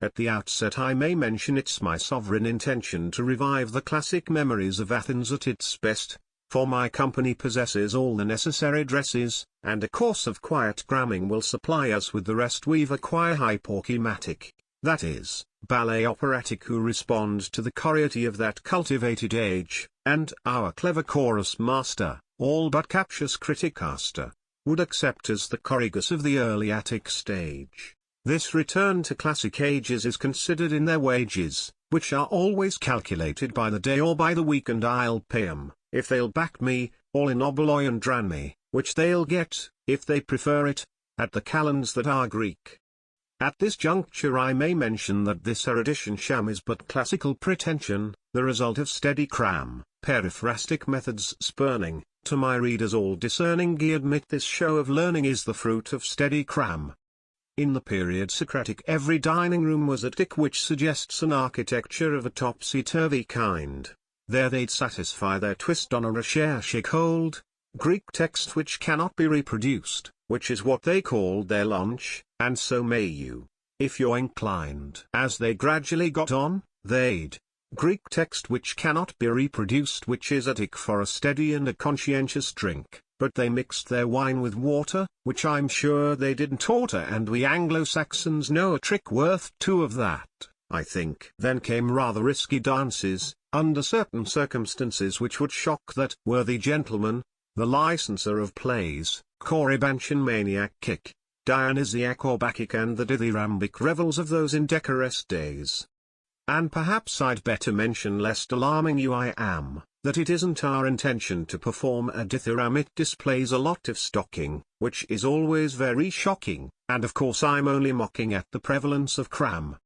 At the outset I may mention it's my sovereign intention to revive the classic memories of Athens at its best, for my company possesses all the necessary dresses, and a course of quiet cramming will supply us with the rest we've acquired hypochematic, that is, ballet operatic who respond to the choriody of that cultivated age, and our clever chorus master, all but captious criticaster, would accept as the choregus of the early Attic stage. This return to classic ages is considered in their wages, which are always calculated by the day or by the week, and I'll pay 'em, if they'll back me, all in oboloi and dranme, which they'll get, if they prefer it, at the calends that are Greek. At this juncture I may mention that this erudition sham is but classical pretension, the result of steady cram, periphrastic methods spurning. To my readers all discerning I admit this show of learning is the fruit of steady cram. In the period Socratic every dining room was attic, which suggests an architecture of a topsy-turvy kind. There they'd satisfy their twist on a recherche cold Greek text which cannot be reproduced, which is what they called their lunch, and so may you, if you're inclined. As they gradually got on, they'd Greek text which cannot be reproduced, which is attic for a steady and a conscientious drink, but they mixed their wine with water, which I'm sure they didn't order, and we Anglo-Saxons know a trick worth two of that, I think. Then came rather risky dances, under certain circumstances which would shock that worthy gentleman, the licenser of plays, Corybantian maniac kick, Dionysiac or Bacchic, and the dithyrambic revels of those indecorous days. And perhaps I'd better mention, lest alarming you I am, that it isn't our intention to perform a dithyram. It displays a lot of stocking, which is always very shocking, and of course I'm only mocking at the prevalence of cram.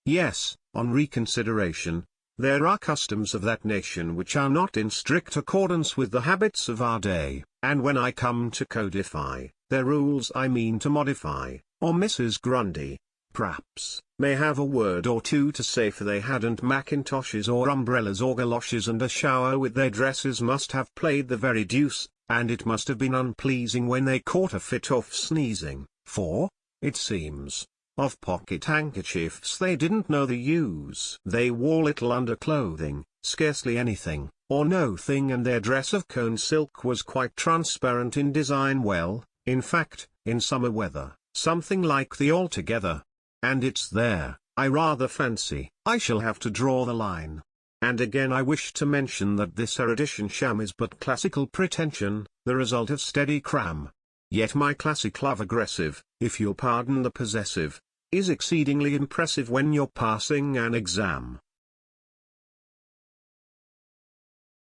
Yes, on reconsideration, there are customs of that nation which are not in strict accordance with the habits of our day, and when I come to codify their rules I mean to modify, or Mrs. Grundy, p'raps, may have a word or two to say, for they hadn't mackintoshes or umbrellas or galoshes, and a shower with their dresses must have played the very deuce, and it must have been unpleasing when they caught a fit of sneezing, for, it seems, of pocket handkerchiefs they didn't know the use. They wore little underclothing, scarcely anything, or no thing, and their dress of cone silk was quite transparent in design, well, in fact, in summer weather, something like the altogether. And it's there, I rather fancy, I shall have to draw the line. And again I wish to mention that this erudition sham is but classical pretension, the result of steady cram. Yet my classic love aggressive, if you'll pardon the possessive, is exceedingly impressive when you're passing an exam.